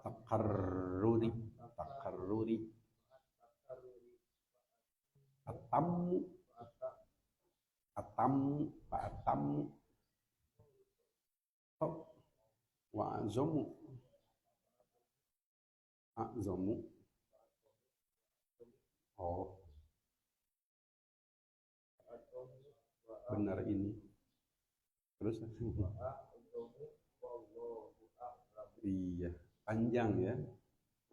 takarruri, takarruri, atamu, atamu, atamu, wa azomu, azomu. Oh, benar ini. Terus? Iya, panjang ya,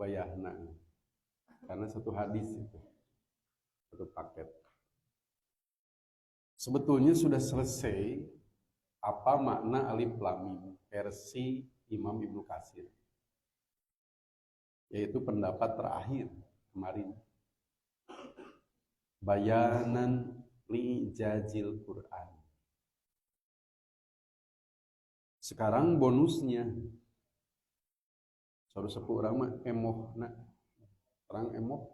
wayahna. Karena satu hadis itu, satu paket. Sebetulnya sudah selesai apa makna alif lam mim versi Imam Ibnu Katsir, yaitu pendapat terakhir kemarin. Bayanan li jazil Quran. Sekarang bonusnya. Saudara sepuh orang mah emoh nak. Orang emoh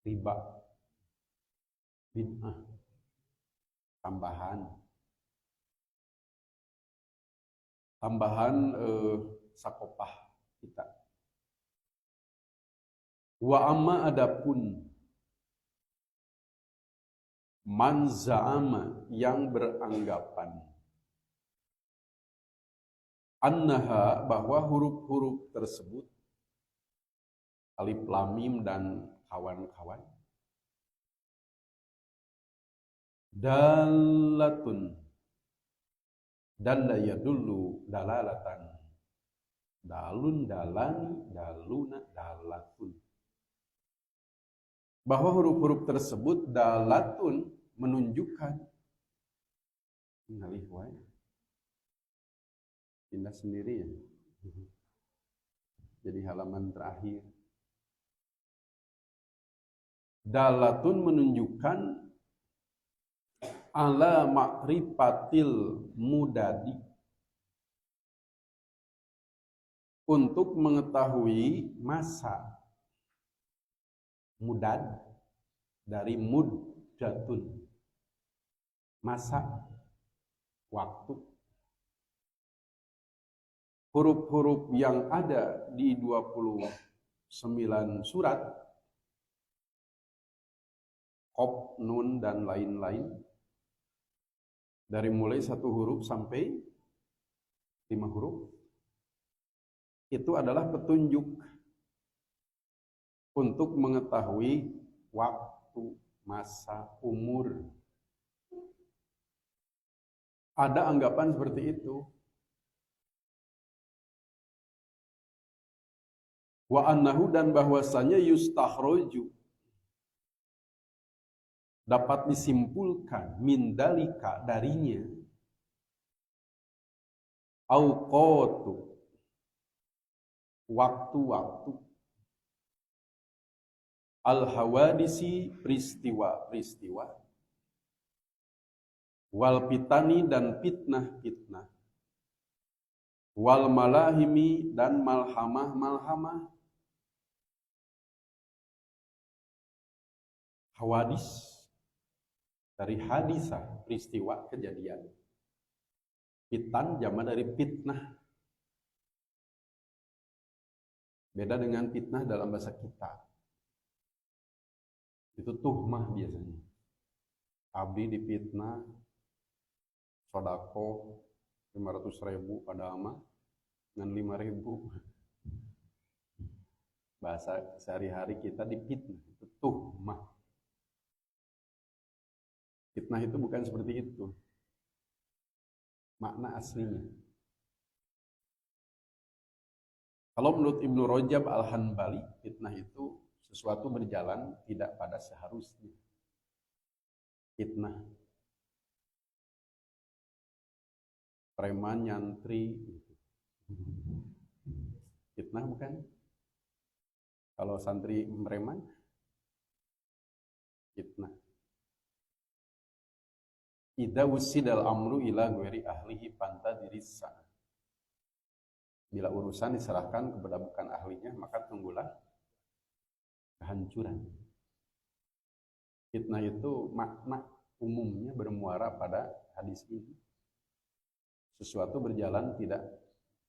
riba bid'ah tambahan sakopah kita. Wa amma adapun man za'ama yang beranggapan annaha bahwa huruf-huruf tersebut alif lam mim dan kawan-kawan dalatun dalla yadullu dalalatan dalun dalani daluna dalatun, bahwa huruf-huruf tersebut dalatun menunjukkan ngalih wae pindah sendiri ya. Jadi halaman terakhir. Dalatun menunjukkan ala ma'rifatil mudadi, untuk mengetahui masa. Mudad dari muddatun, masa, waktu. Huruf-huruf yang ada di 29 surat, qaf, nun, dan lain-lain, dari mulai 1 huruf sampai 5 huruf, itu adalah petunjuk untuk mengetahui waktu, masa, umur. Ada anggapan seperti itu. Wa annahu, dan bahwasanya yustahroju, dapat disimpulkan min dalika, darinya, auqatu, waktu-waktu, al-hawadisi, peristiwa-peristiwa, wal pitani, dan fitnah-fitnah, wal malahimi, dan malhamah-malhamah. Hawadis dari hadisah, peristiwa, kejadian. Fitan jamak dari fitnah. Beda dengan fitnah dalam bahasa kita. Itu tuhmah biasanya. Abdi difitnah, sodako 500.000 pada ama dengan 5.000. Bahasa sehari-hari kita difitnah, itu tuhmah. Fitnah itu bukan seperti itu. Makna aslinya. Kalau menurut Ibnu Rajab Al-Hanbali, fitnah itu sesuatu berjalan tidak pada seharusnya. Fitnah. Preman, nyantri. Fitnah bukan? Kalau santri preman, fitnah. Idza wusidal amru ila ghairi ahlihi fantadirissa. Bila urusan diserahkan kepada bukan ahlinya, maka tunggulah kehancuran. Fitnah itu makna umumnya bermuara pada hadis ini. Sesuatu berjalan tidak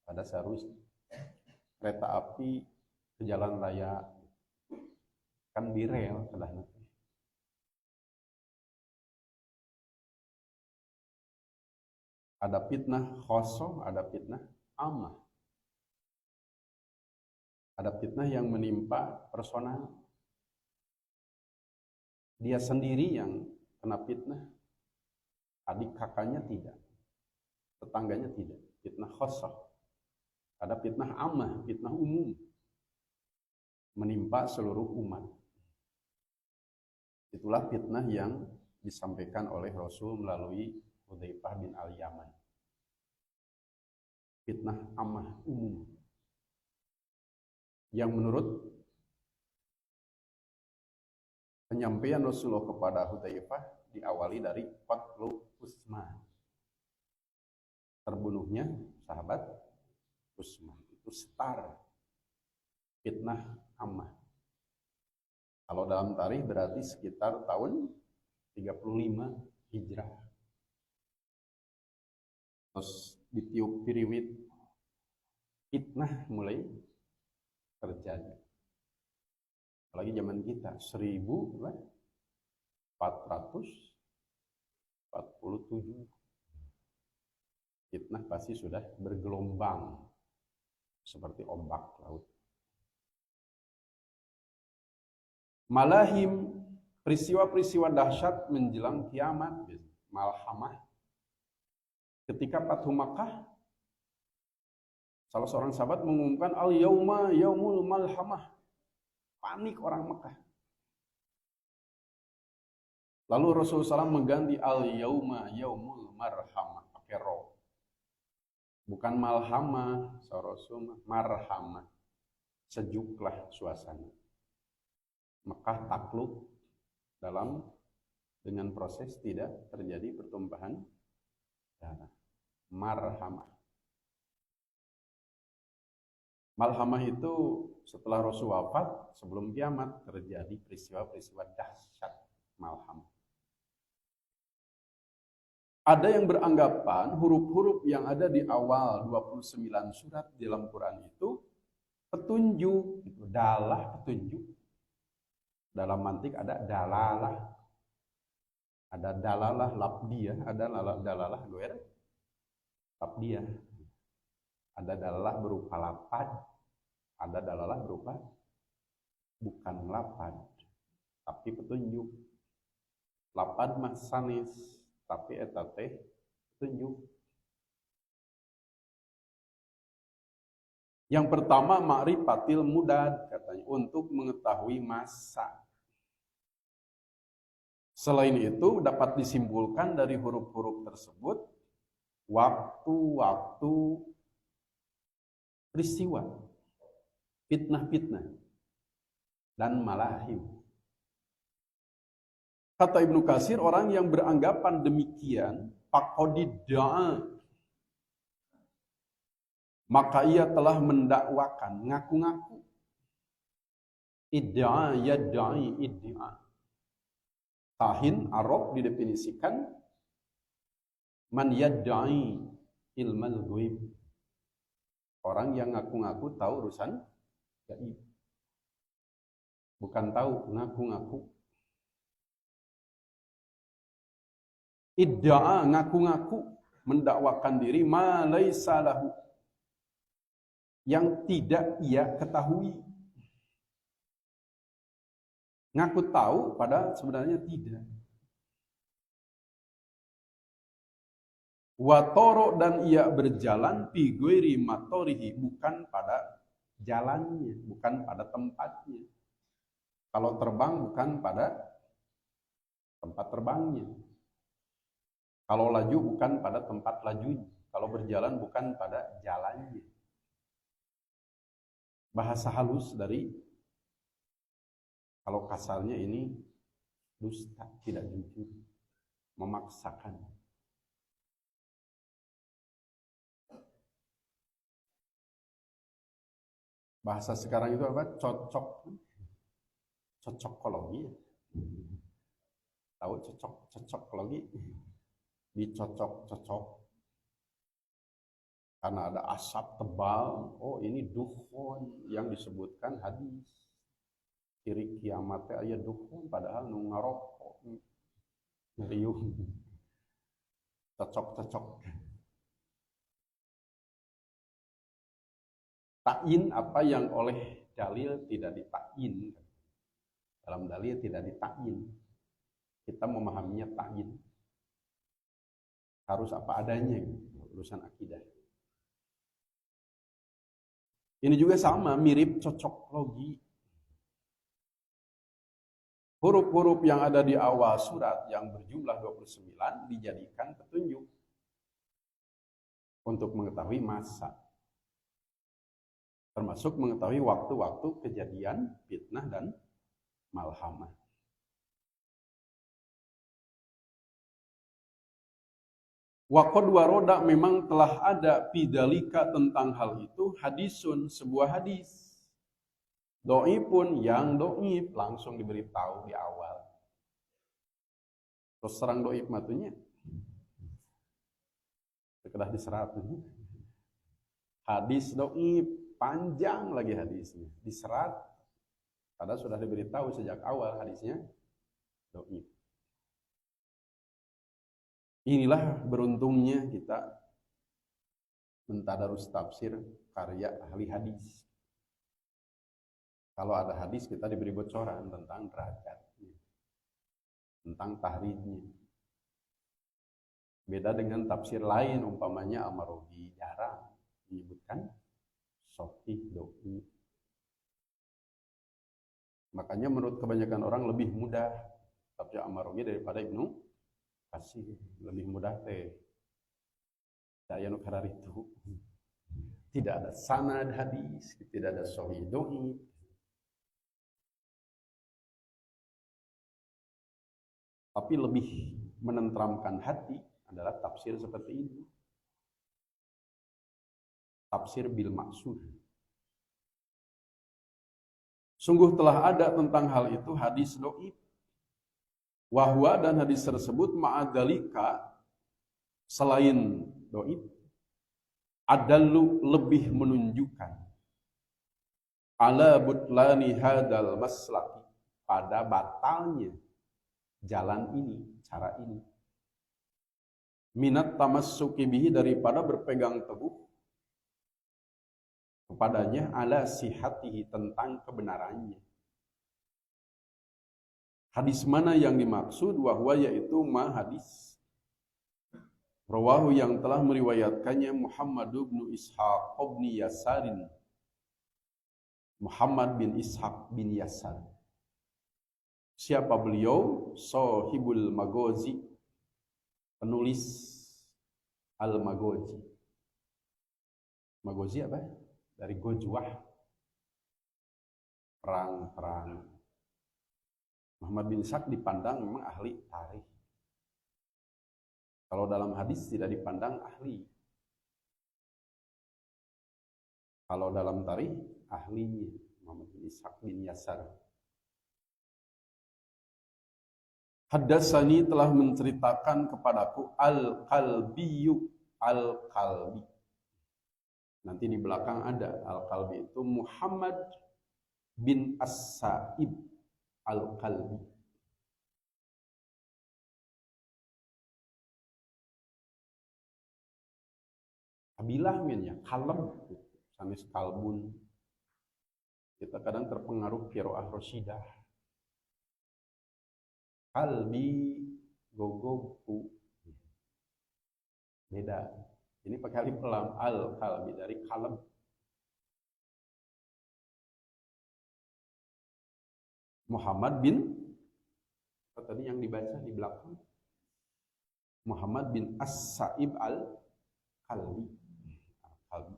pada seharusnya. kereta api ke jalan raya kan di rel kedah nanti. Ada fitnah khosoh, ada fitnah amah. Ada fitnah yang menimpa personal. Dia sendiri yang kena fitnah, adik kakaknya tidak, tetangganya tidak. Fitnah khosoh. Ada fitnah amah, fitnah umum, menimpa seluruh umat. Itulah fitnah yang disampaikan oleh Rasul melalui Hudzaifah bin Al-Yaman. Fitnah amah umum. Yang menurut penyampaian Rasulullah kepada Hudzaifah diawali dari qatlu Utsman. Terbunuhnya sahabat Utsman. Itu setara fitnah amah. Kalau dalam tarikh berarti sekitar tahun 35 Hijrah. Terus ditiup piriwit, fitnah mulai terjadi. Apalagi zaman kita 1447. Fitnah pasti sudah bergelombang seperti ombak laut. Malahim, peristiwa-peristiwa dahsyat menjelang kiamat, malhamah. Ketika Fathu Makkah, salah seorang sahabat mengumumkan al-yauma yaumul malhamah. Panik orang Mekah. Lalu Rasulullah SAW mengganti al-yauma yaumul marhamah, pakai ro. Bukan malhamah, Rasulullah, marhamah. Sejuklah suasana. Mekah takluk dengan proses tidak terjadi pertumpahan darah. Marhamah. Malhamah itu setelah Rasul wafat, sebelum kiamat terjadi peristiwa-peristiwa dahsyat malhamah. Ada yang beranggapan huruf-huruf yang ada di awal 29 surat di dalam Quran itu petunjuk, dalah petunjuk. Dalam mantik ada dalalah. Ada dalalah labdiyah, ada dalalah goer labdiyah. Ada dalalah berupa lapad, ada dalalah berupa bukan lapad, tapi petunjuk. Lapad mah sanis, tapi eta teh petunjuk. Yang pertama ma'rifatil mudad, katanya, untuk mengetahui masa. Selain itu dapat disimpulkan dari huruf-huruf tersebut waktu-waktu peristiwa, fitnah-fitnah, dan malahim. Kata Ibnu Katsir, orang yang beranggapan demikian, faqadidda'a, maka ia telah mendakwakan, ngaku-ngaku. Idda'a yadda'i idda'a. Kahin Arab didefinisikan man yadda'i ilmal ghaib. Orang yang ngaku-ngaku tahu urusan gaib. Bukan tahu, ngaku-ngaku. Idda'a, ngaku-ngaku, mendakwakan diri ma laisa lahu, yang tidak ia ketahui. Ngaku tahu padahal sebenarnya tidak. Watoro, dan ia berjalan fi ghairi matorihi, bukan pada jalannya, bukan pada tempatnya. Kalau terbang bukan pada tempat terbangnya. Kalau laju bukan pada tempat lajunya. Kalau berjalan bukan pada jalannya. Bahasa halus dari, kalau kasarnya ini dusta, tidak jujur, memaksakan. Bahasa sekarang itu apa? Cocokologi. Tahu cocokologi? Dicocok-cocok. karena ada asap tebal, oh ini dukhon yang disebutkan hadis. Ciri kiamat teh aya dukhon, padahal nu ngarokok ngeriung. Cocok-cocok. Takyin apa yang oleh dalil tidak ditakyin. Dalam dalil tidak ditakyin. Kita memahaminya takyin. Harus apa adanya, urusan akidah. Ini juga sama, mirip cocok logi. Huruf-huruf yang ada di awal surat yang berjumlah 29 dijadikan petunjuk untuk mengetahui masa. Termasuk mengetahui waktu-waktu kejadian fitnah dan malhamah. Waqad waroda memang telah ada pidalika tentang hal itu hadisun, sebuah hadis. Do'ifun yang do'if langsung diberitahu di awal. Terus serang do'if matunya. Sekedah diserat. Hadis do'if, panjang lagi hadisnya. Diserat, padahal sudah diberitahu sejak awal hadisnya do'if. Inilah beruntungnya kita mentadarus tafsir karya ahli hadis. Kalau ada hadis kita diberi bocoran tentang derajatnya, tentang tahrijnya. Beda dengan tafsir lain, umpamanya Al-Marughi jarang menyebutkan sahih do'if. Makanya menurut kebanyakan orang lebih mudah tafsir Al-Marughi daripada Ibnu Katsir, lebih mudah teh. Daya nu karar itu tidak ada sanad hadis, tidak ada sahih do'if. Tapi lebih menenteramkan hati adalah tafsir seperti ini. Tafsir bil maksud. Sungguh telah ada tentang hal itu hadis do'if. Wahwa dan hadis tersebut ma'adalika selain do'if adallu lebih menunjukkan ala butlani hadal maslaki pada batalnya jalan ini, cara ini. Minat tamassuki bihi daripada berpegang teguh kepadanya ala sihatihi tentang kebenarannya. Hadis mana yang dimaksud? Wahwa yaitu ma hadis rawahu yang telah meriwayatkannya Muhammad bin Ishaq bin Yasarin. Muhammad bin Ishaq bin Yasar. Siapa beliau? Sahibul Maghazi, penulis Al-Maghazi. Maghazi apa? Dari Gojwah, perang-perang. Muhammad bin Ishaq dipandang memang ahli tarikh. Kalau dalam hadis tidak dipandang ahli. Kalau dalam tarikh ahlinya Muhammad bin Ishaq bin Yasar. Haddatsani telah menceritakan kepadaku Al-Qalbiyu, Al-Qalbi. Nanti di belakang ada Al-Qalbi itu Muhammad bin As-Sa'ib Al-Qalbi. Kabilah ya, kalem, sanes kalbun. Kita kadang terpengaruh qiraah Rasyidah. Kalbi, gogoku. Beda. Ini pakai alif lam, Al-Qalbi dari kalem. Muhammad bin, apa tadi yang dibaca di belakang? Muhammad bin As-Sa'ib Al-Qalbi. Al-Qalbi.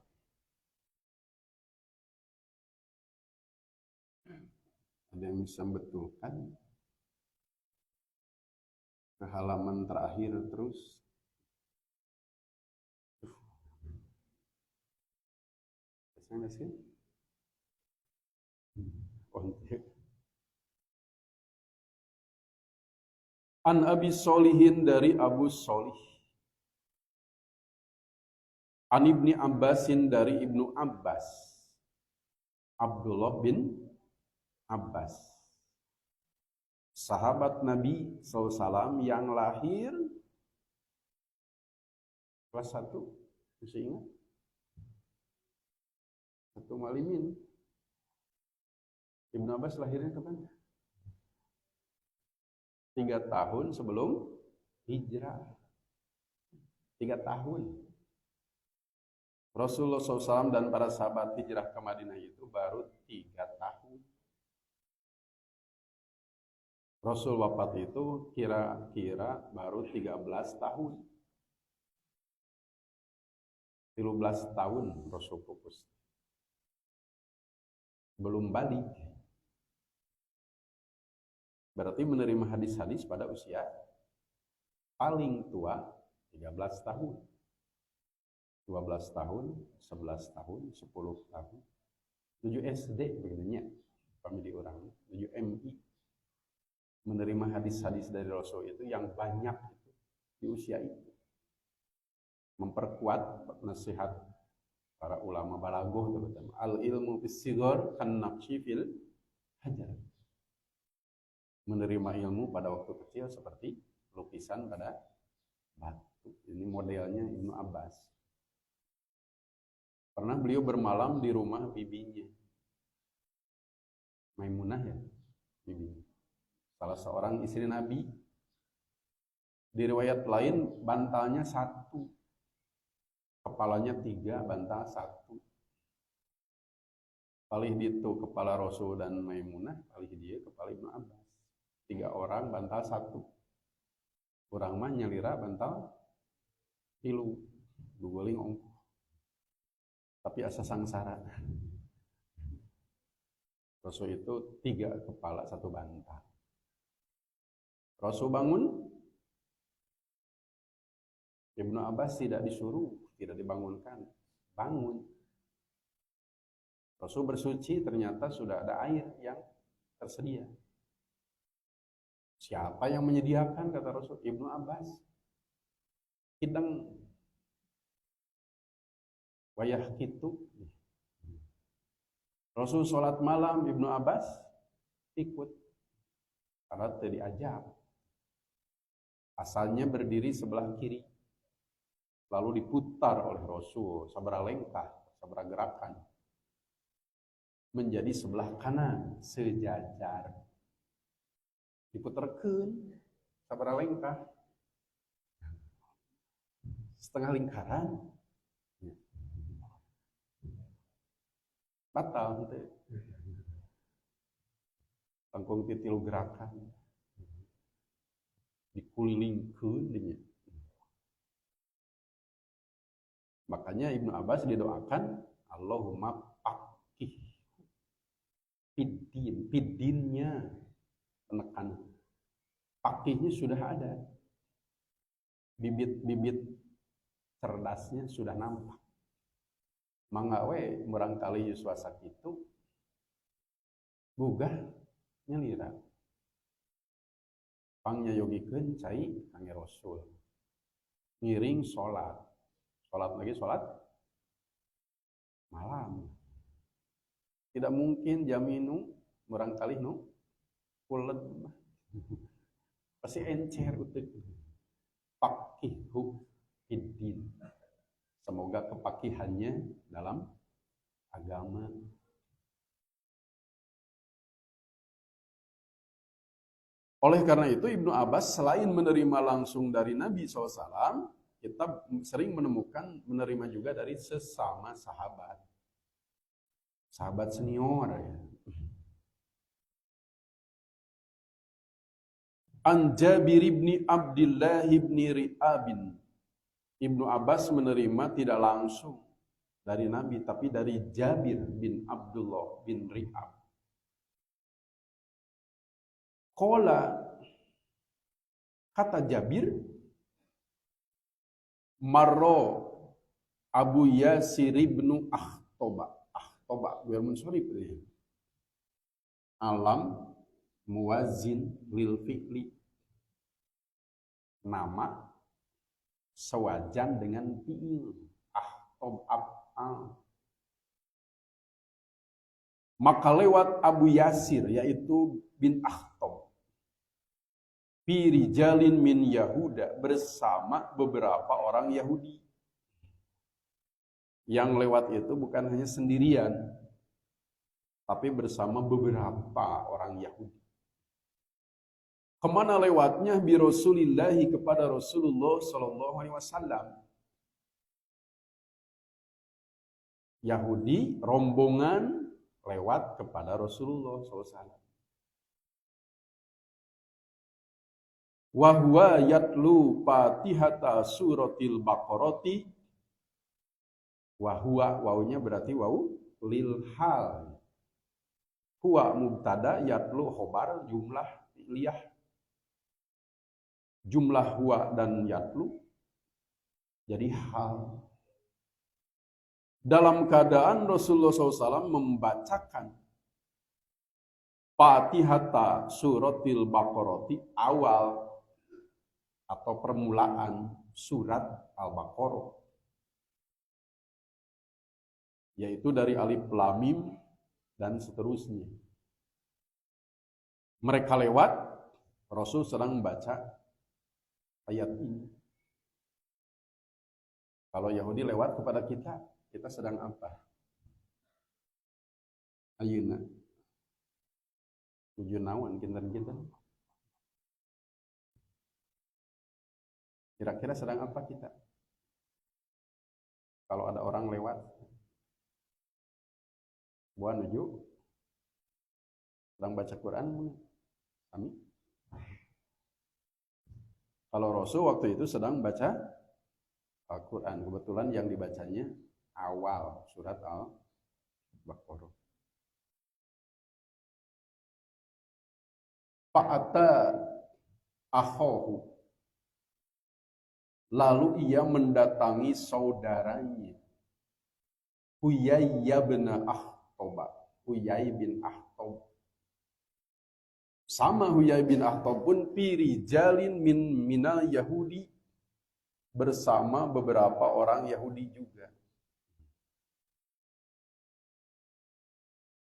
Ada yang bisa membetulkan? Ke halaman terakhir terus. Bisa sih? An Abi Solihin dari Abu Solih. An Ibni Abbasin dari Ibnu Abbas, Abdullah bin Abbas, sahabat Nabi SAW yang lahir kelas 1, masih ingat? 1 Malimin. Ibnu Abbas lahirnya kapan? 3 tahun sebelum hijrah. 3 tahun. Rasulullah SAW dan para sahabat hijrah ke Madinah itu baru 3 tahun. Rasul wafat itu kira-kira baru 13 tahun. 13 tahun Rasul pupus. Belum balik. Berarti menerima hadis-hadis pada usia paling tua 13 tahun. 12 tahun, 11 tahun, 10 tahun, 7 SD begitunya, famili orang, 7 MI. Menerima hadis-hadis dari Rasul itu yang banyak itu, di usia itu. Memperkuat nasihat para ulama balaghah terutama. Al ilmu fis sighar kan naqshi fil hajar. Menerima ilmu pada waktu kecil seperti lukisan pada batu. Ini modelnya Ibnu Abbas. Pernah beliau bermalam di rumah bibinya, Maimunah ya, bibinya, salah seorang istri Nabi. Di riwayat lain bantalnya 1, kepalanya 3, bantal 1. Palih itu kepala Rasul dan Maimunah, palih dia kepala Ibnu Abbas. 3 orang bantal 1. Urang mah nyalira bantal 3, guguling ongkoh. Tapi asa sangsara. Rasul itu 3 kepala 1 bantal. Rasul bangun, Ibnu Abbas tidak disuruh, tidak dibangunkan, bangun. Rasul bersuci, ternyata sudah ada air yang tersedia. Siapa yang menyediakan, kata Rasul? Ibnu Abbas. Hidang wayah kitu. Rasul sholat malam, Ibnu Abbas ikut karena teu diajak. Asalnya berdiri sebelah kiri, lalu diputar oleh Rasul sabaraha lengkah, sabaraha gerakan menjadi sebelah kanan sejajar. Diputarkeun sabaraha lengkah, setengah lingkaran. Batal gitu. Langkung titil gerakan. Dikulilingkeun dinya. Makanya Ibnu Abbas didoakan, Allahumma faqih fiddin, fiddinnya penekan. Faqihnya sudah ada. Bibit-bibit cerdasnya sudah nampak. Mangga we barangkali yuswa sakitu gugah nyalira pangyayogikeun cai kangge Rasul ngiring salat lagi salat malam. Tidak mungkin jaminu barangkali nu kuled pasti encer utek paqihu fiddin. Semoga kepakihannya dalam agama. Oleh karena itu Ibnu Abbas selain menerima langsung dari Nabi SAW, kita sering menerima juga dari sesama sahabat. Sahabat senior ya. An Jabir ibni Abdillah ibni Ri'abin. Ibnu Abbas menerima tidak langsung dari Nabi, tapi dari Jabir bin Abdullah bin Ri'ab. Qala, kata Jabir, marro Abu Yasir ibnu Akhtoba, biar mensorip ya. Alam muwazin lil fi'li. Nama sewajan dengan fi'il. Akhtab maka lewat Abu Yasir yaitu bin Akhtab fi rijalin min Yahuda bersama beberapa orang Yahudi. Yang lewat itu bukan hanya sendirian, tapi bersama beberapa orang Yahudi. Kemana lewatnya? Bi Rasulillahi, kepada Rasulullah Sallallahu Alaihi Wasallam. Yahudi rombongan lewat kepada Rasulullah SAW. Wa huwa yatlu Fatihata suratil Baqarati. Wa huwa, wawunya berarti wawu lil hal. Huwa mubtada, yatlu khobar, jumlah fi'liyah. Jumlah huwa dan yatlu jadi hal. Dalam keadaan Rasulullah SAW membacakan Fatihata suratil Baqarati, awal atau permulaan surat Al-Baqarah, yaitu dari alif lam mim dan seterusnya. Mereka lewat, Rasul sedang membaca ayat ini. Kalau Yahudi lewat kepada kita, kita sedang apa? Ayeuna tujuh nawan kita. Kira-kira sedang apa kita? Kalau ada orang lewat, buat nuju sedang baca Quran, kami. Kalau Rasul waktu itu sedang baca Al-Quran, kebetulan yang dibacanya awal surat Al-Baqarah. Fa'ata akhahu, lalu ia mendatangi saudaranya, Huyai bin Akhtab. Huyai bin Akhtab. Sama Huyai bin Akhtab pun pirijalin minal Yahudi, bersama beberapa orang Yahudi juga.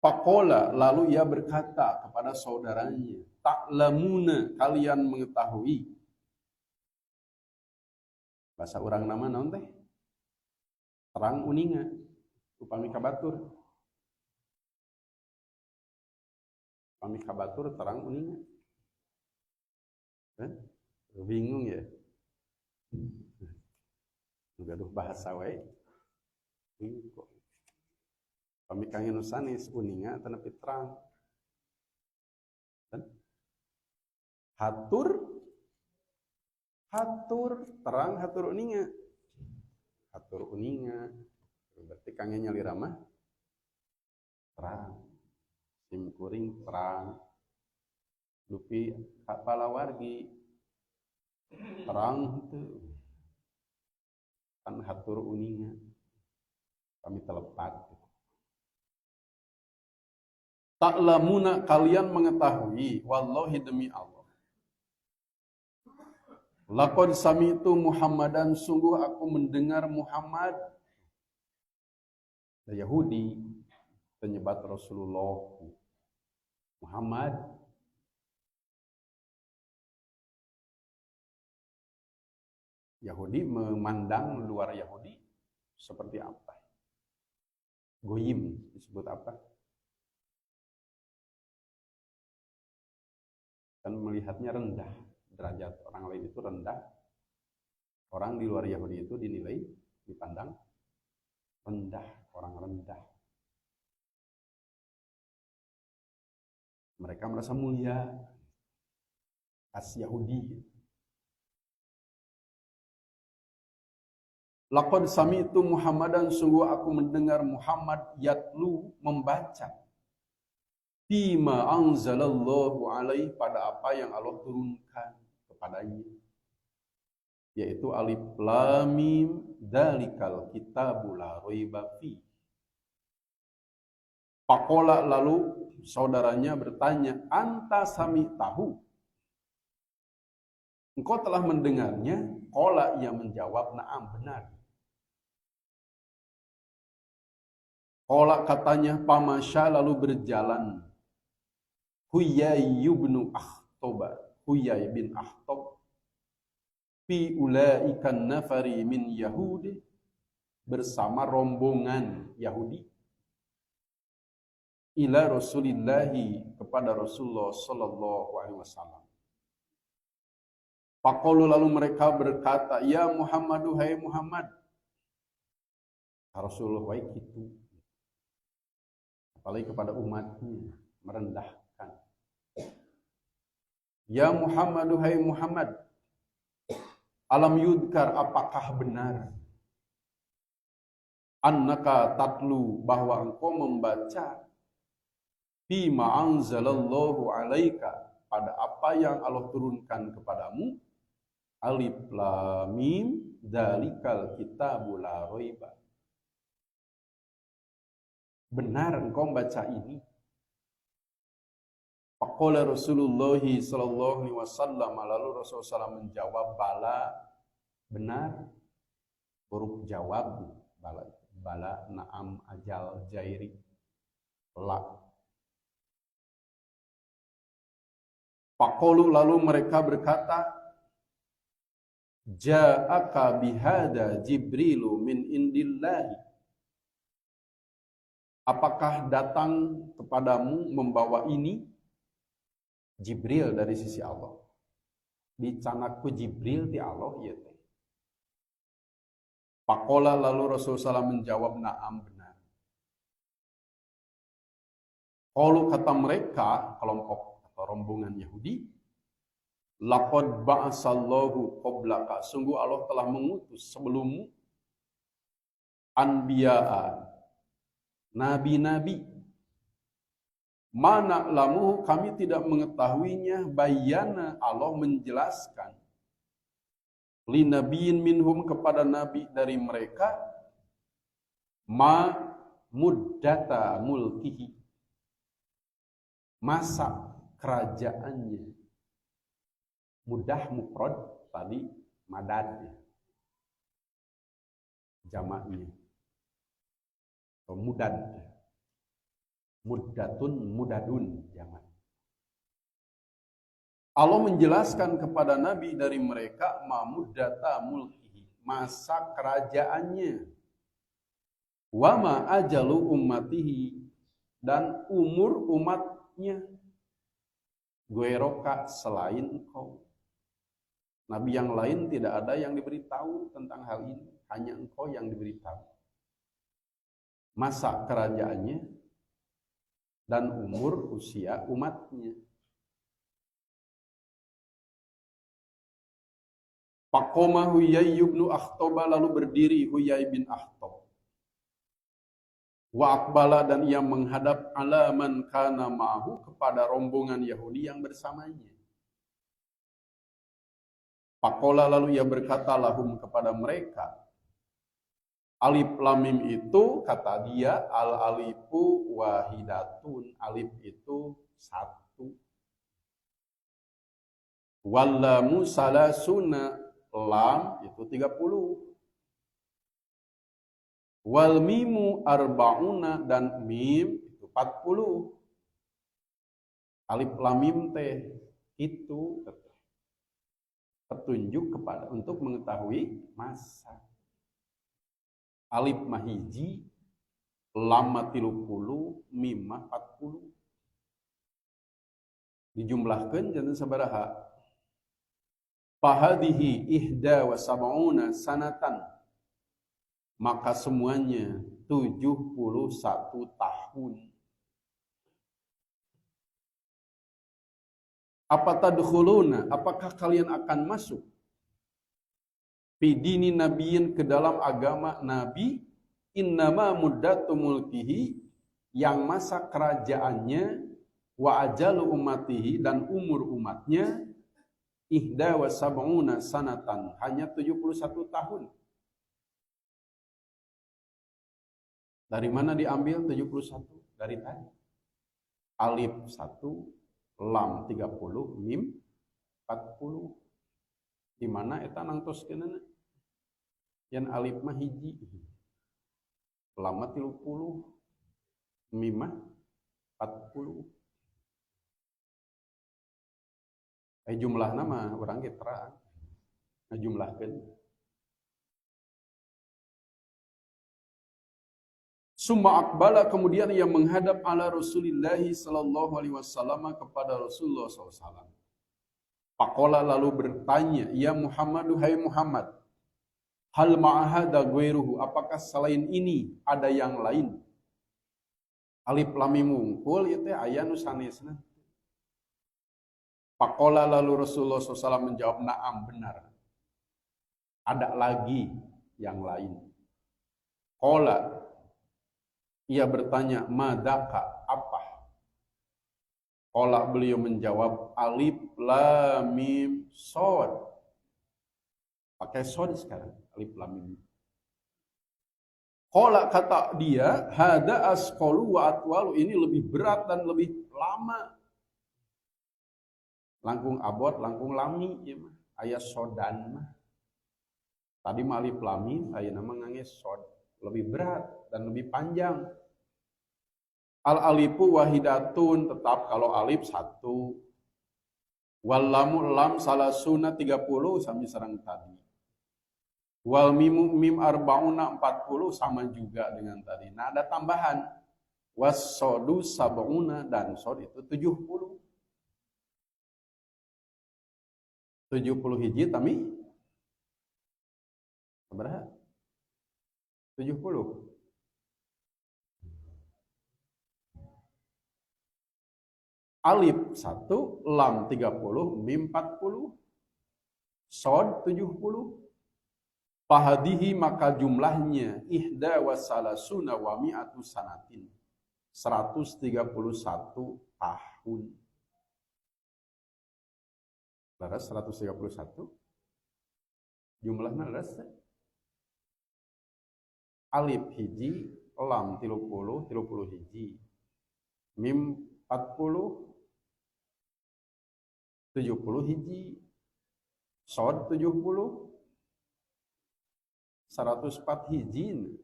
Faqala, lalu ia berkata kepada saudaranya, ta'lamuna, kalian mengetahui. Bahasa urang nama naon teh? Terang uninga, upami kabatur. Upami kabatur terang uninga. Bingung ya? Gaduh bahasa wae. Bingung kok. Pami kangen sanes uninga tanapi terang. Dan hatur terang, hatur uninga. Hatur uninga berarti kangen nyali ramah terang. Sim kuring terang. Dupi palawargi terang itu. Kan hatur uninga. Kami telepat. Ta'lamuna, kalian mengetahui, wallahi demi Allah. Laqad sami'tu Muhammadan, sungguh aku mendengar Muhammad. Yahudi penyebat Rasulullah Muhammad. Yahudi memandang luar Yahudi seperti apa? Goyim disebut apa? Dan melihatnya rendah, derajat orang lain itu rendah. Orang di luar Yahudi itu dinilai, dipandang rendah, orang rendah. Mereka merasa mulia, khas Yahudi. Laqad sami'tu Muhammadan, sungguh aku mendengar Muhammad yatlu, membaca, fima anzalallahu alaihi, pada apa yang Allah turunkan kepadanya, yaitu alif lam mim dzalikal kitabul la raiba fi. Faqala, lalu saudaranya bertanya, anta sami'tahu, engkau telah mendengarnya? Qala, ia menjawab, na'am, benar. Qala katanya pamasya lalu berjalan Huyai bin Akhtob, Huyai bin Akhtob fi ulaikan nafari min Yahudi, bersama rombongan Yahudi ila Rasulillahi, kepada Rasulullah sallallahu alaihi wasallam. Faqalu, lalu mereka berkata, ya Muhammadu, hai Muhammad. Rasulullah wae kitu. Apalagi kepada umatnya, merendahkan. Ya Muhammadu, hai Muhammad. Alam yudkar, apakah benar? Annaka tatlu, bahwa engkau membaca bima anzalallahu alaika, pada apa yang Allah turunkan kepadamu, alif lam mim dzalikal kitabul la raiba. Benar engkau membaca ini? Faqala Rasulullah sallallahu alaihi wasallam, lalu Rasulullah SAW menjawab, bala, benar. Huruf jawab, bala, bala, na'am, ajal, jairi, la. Faqalu, lalu mereka berkata, ja'aka bihada Jibrilu min indillahi. Apakah datang kepadamu membawa ini Jibril dari sisi Allah? Dicanaku Jibril ti Allah ya teh. Faqala, lalu Rasulullah SAW menjawab, na'am, benar. Qalu, kata mereka, kelompok atau rombongan Yahudi, laqad ba'asallahu qablaka, sungguh Allah telah mengutus sebelummu anbiya'a, nabi-nabi, mana lamu, kami tidak mengetahuinya, bayana, Allah menjelaskan, linabiyin minhum, kepada nabi dari mereka, ma muddata mulkihi, masa kerajaannya. Mudah mufrad, tadi madadnya, jamaknya atau mudad, muddatun, mudadun jamak. Allah menjelaskan kepada nabi dari mereka mamuddata mulkihi, masa kerajaannya, wa ma ajalu ummatihi, dan umur umatnya, goeroka, selain engkau. Nabi yang lain tidak ada yang diberitahu tentang hal ini, hanya engkau yang diberitahu masa kerajaannya dan umur usia umatnya. Faqoma Huyai bin Akhtob, lalu berdiri Huyai bin Akhtob. Wa aqbala, dan ia menghadap ala man kana ma'ahu, kepada rombongan Yahudi yang bersamanya. Faqala, lalu ia berkata lahum, kepada mereka, alif lam mim itu, kata dia, al alifu wahidatun, alif itu satu, wal lamu salasuna, lam itu 30, wal mimu arba'una, dan mim itu 40. Alif lam mim teh itu petunjuk kepada untuk mengetahui masa. Alif mahiji, lam 30, mim 40. Dijumlahkeun janten sabaraha? Fahadihi ihda wa sab'una sanatan, maka semuanya 71 tahun. Apa tadkhuluna, apakah kalian akan masuk fidini nabiyin, ke dalam agama nabi, innama muddatu mulkihi, yang masa kerajaannya, wa ajalu ummatihi, dan umur umatnya, ihda wa sab'una sanatan, hanya 71 tahun. Dari mana diambil 71? Dari tadi. Alif 1, lam 30, mim 40. Di mana eta nangtoskeunana? Yang alif mah hiji, lam 30, mimah 40. Jumlah nama orang ge terang. Ngajumlahkeun. Summa aqbala, kemudian ia menghadap ala Rasulillah sallallahu alaihi wasallam, kepada Rasulullah SAW. Faqala, lalu bertanya, ya Muhammadu, hai Muhammad, hal ma'ahada ghairuhu, apakah selain ini ada yang lain? Alif lam mim mungkul ieu teh aya nu sanesna. Faqala, lalu Rasulullah SAW menjawab, na'am, benar. Ada lagi yang lain. Qala, ia bertanya, madaka, apa? Qala, beliau menjawab, alif lam mim shad. Pakai shad sekarang, alif lam mim. Qala, kata dia, hada asqalu wa atwalu, ini lebih berat dan lebih lama. Langkung abot, langkung lami, ya mah. Aya sodan mah. Tadi mah alif lam mim, aya nama ngangge shad. Lebih berat dan lebih panjang. Al-alifu wahidatun, tetap kalau alif 1. Wal lamu lam salasuna 30, sami sareng tadi. Wal mimu mim arbauna 40, sama juga dengan tadi. Nah, ada tambahan. Was sodu sab'una, dan sod itu 70. 70 hiji tami berapa? 70. Alif 1, lam 30, mim 40, shad 70. Fahadihi, maka jumlahnya ihda wasalasuna wa mi'atu sanatin, 131 tahun. Laras 131 jumlahnya laras alif hiji, lam 30 hiji, mim 40 70 hiji, shad 70 104 hiji.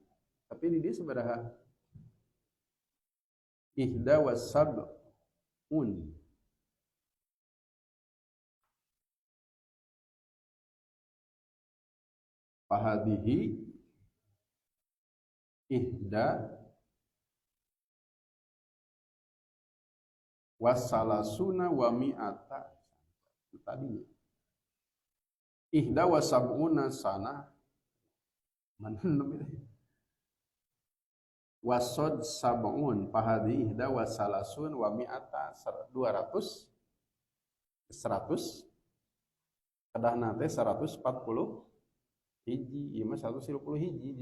Tapi di dia sabaraha? Ihda wasab'un. Fahadihi ihda wasalasuna wa mi'ata. Tadi ihda wasab'una sana, mana namanya? Wasod sab'un, fahadihi ihda wasalasun wa mi'ata, 200 100 kedah nate 140 hiji, iya mah 150 hiji.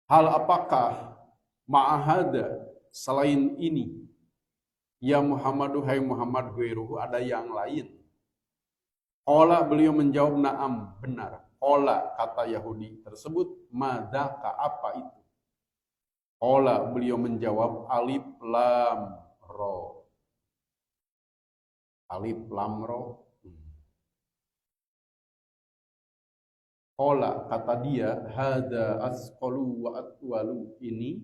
Hal apakah ma'ahada, selain ini, ya Muhammadu, hai Muhammad, ghairuhu, ada yang lain? Qala, beliau menjawab, na'am, benar. Qala, kata Yahudi tersebut, madaka, apa itu? Qala, beliau menjawab, alif lam ro. Alif lam ro. Qala, kata dia, hada asqalu wa atwalu, ini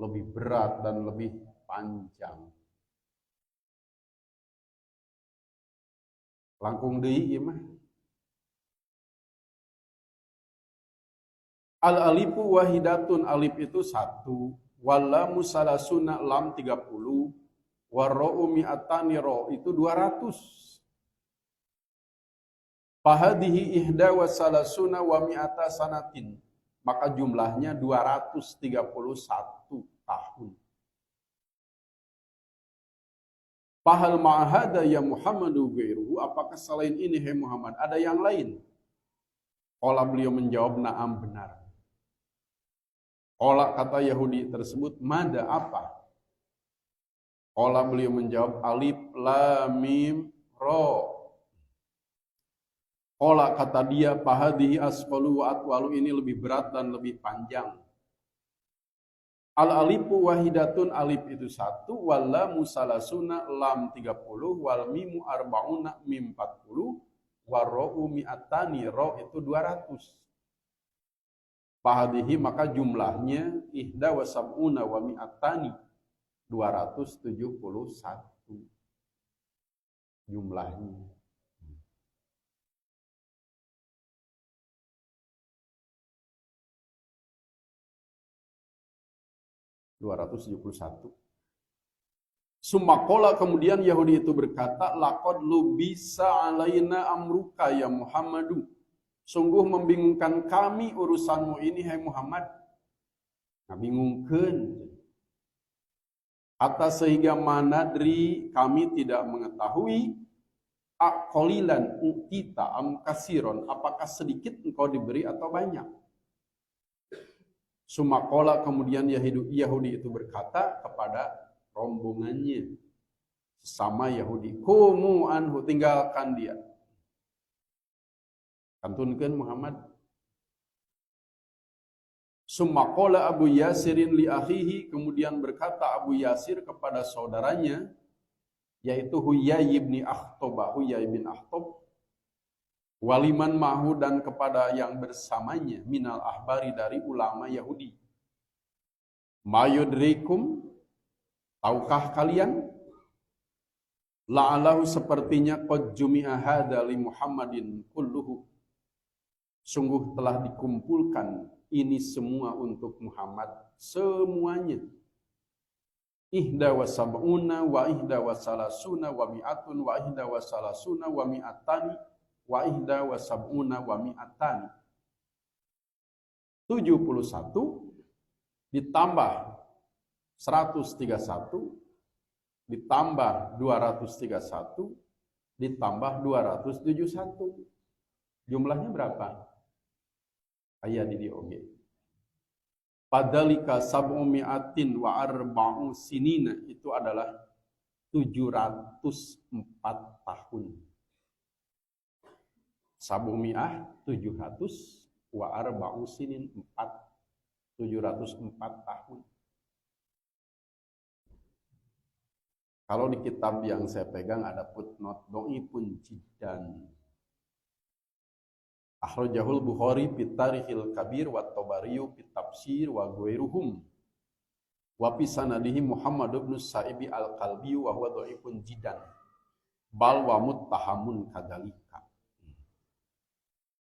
lebih berat dan lebih panjang. Langkung deui ieu mah. Al-alifu wahidatun, alif itu 1, wal lamu salasuna, lam 30, warra'u mi'atani, ro itu 200. Fahadihi ihda wasalasuna wa mi'ata sanatin, maka jumlahnya 231 tahun. Fahal ma'ahada ya Muhammadu ghairuhu, apakah selain ini hai Muhammad ada yang lain? Qala, beliau menjawab, na'am, benar. Qala, kata Yahudi tersebut, mada, apa? Qala, beliau menjawab, alif lam mim ro. Qala, kata dia, fahadihi asqalu wa atwalu, ini lebih berat dan lebih panjang. Al-alifu wahidatun, alif itu 1, wal lamu salasuna, lam 30, wal mimu arbauna, mim 40, warra'u mi'atani, ro itu 200. Fahadihi maka jumlahnya ihda wa sab'una wa mi'atani 271 jumlahnya. Sumakola kemudian Yahudi itu berkata, laqad lubisa alaina amruka ya Muhammadu. Sungguh membingungkan kami urusanmu ini hai Muhammad. Ngabingungkeun. Hatta sehingga manadri kami tidak mengetahui aqalilan utita am kasiron, apakah sedikit engkau diberi atau banyak. Sumakola kemudian Yahudi itu berkata kepada rombongannya sesama Yahudi, kumu anhu, tinggalkan dia. Kantunkeun Muhammad. Sumakola Abu Yasirin li akhihi, kemudian berkata Abu Yasir kepada saudaranya yaitu Huyai bin Akhtob, waliman mahu dan kepada yang bersamanya minal ahbari dari ulama Yahudi. Mayudrikum, tahukah kalian? La'alahu sepertinya qad jumi'a hadza li Muhammadin kulluhu. Sungguh telah dikumpulkan ini semua untuk Muhammad semuanya. Ihda wa sab'una wa ihda wa salasuna wa mi'atun wa ihda wa salasuna wa mi'atani wa ihda wa sab'una wa mi'atani. 71 ditambah 131 ditambah 231 ditambah 271. Jumlahnya berapa? Ayat di oge. Padalika sab'u mi'atin wa arba'u sinina, itu adalah 704 tahun. Sab'u mi'ah 700 wa arba'u sinin 704 tahun. Kalau di kitab yang saya pegang ada footnote dhaifun jiddan. Akhrajahul Bukhari fi Tarikhil Kabir wa Tabariyu fi Tafsir wa ghairuhum. Wa fi sanadihi Muhammad bin Sa'ibi al-Qalbi wa huwa dhaifun jiddan. Bal wa muttahamun kadzalika.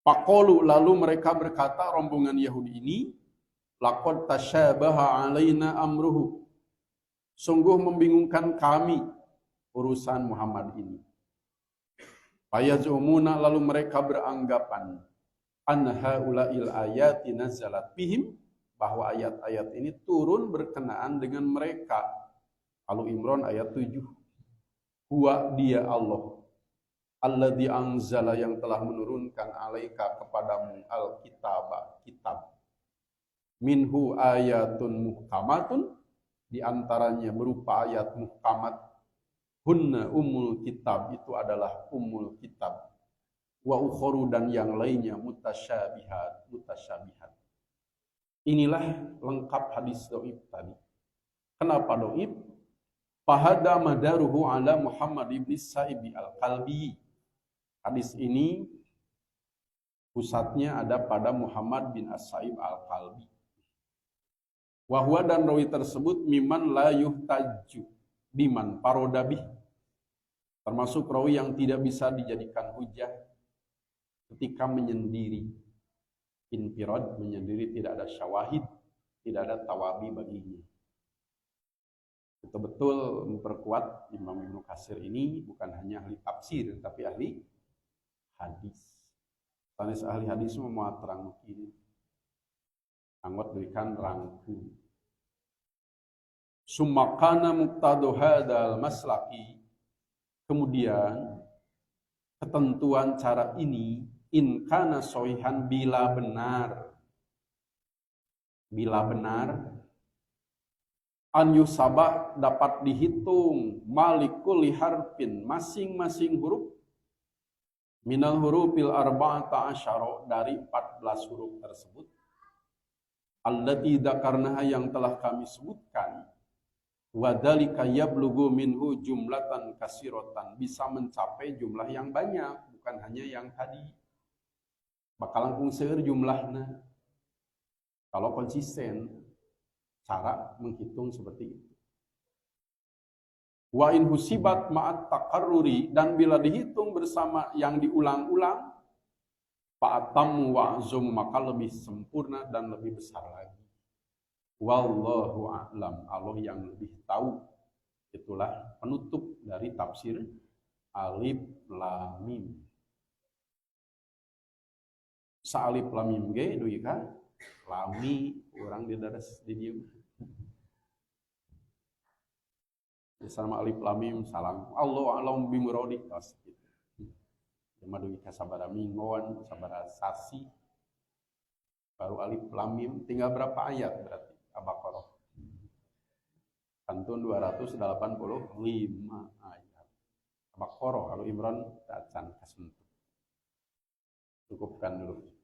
Faqalu, lalu mereka berkata rombongan Yahudi ini, laqad tasyabaha alaina amruhu. Sungguh membingungkan kami urusan Muhammad ini. Fayazumuna, lalu mereka beranggapan anha ulail ayati nazalat bihim, bahwa ayat-ayat ini turun berkenaan dengan mereka. Al-Imran ayat 7. Huwa dia Allah alladzi anzala, yang telah menurunkan alaika kepadamu al-kitaba, kitab. Minhu ayatun muhkamatun, di antaranya berupa ayat muhkamat. Hunna umul kitab, itu adalah umul kitab. Wa ukhoru, dan yang lainnya mutasyabihat. Inilah lengkap hadis dhaif tadi. Kenapa dhaif? Fahada madaruhu ala Muhammad ibn Sa'ibi al-Qalbi. Hadis ini pusatnya ada pada Muhammad bin As-Sa'ib al-Qalbi. Wahwa, dan rawi tersebut miman la yuhtaju biman parodabih, termasuk rawi yang tidak bisa dijadikan hujah ketika menyendiri. Infirad, menyendiri, tidak ada syawahid, tidak ada tawabi baginya. Betul-betul memperkuat Imam Ibnu Katsir ini bukan hanya ahli tafsir, tapi ahli hadis. Tanis ahli hadis mau terang mungkin. Anggot berikan rangkum. Sumakana muqtadu hadal maslaki, kemudian ketentuan cara ini in kana sohihan, bila benar an yusaba, dapat dihitung malikul harfin, masing-masing huruf minal hurufil arba'ata asyara, dari 14 huruf tersebut, allati dzakarnaha, yang telah kami sebutkan, wadzalika yablughu minhu jumlatan kasiratan, bisa mencapai jumlah yang banyak, bukan hanya yang tadi. Bakal langkung seueur jumlahna. Kalau konsisten cara menghitung seperti itu. Wa in husibat ma'at taqarruri, dan bila dihitung bersama yang diulang-ulang, fa'atam wa azum, maka lebih sempurna dan lebih besar lagi. Wallahu a'lam, Allah yang lebih tahu. Itulah penutup dari tafsir Alif Lam Mim. Sa alif lam mim ge duy ka lami urang di daras di dieu. Sama alif lam mim salam. Allah alam bi muradi tos gitu. Cuma duy ka sabaraha mingguan, sabaraha sasi. Baru alif lam mim, tinggal berapa ayat berarti? Al-Baqarah. Pantun 285 ayat. Al-Baqarah, kalau Imran tacan kasentuh. Cukupkan dulu.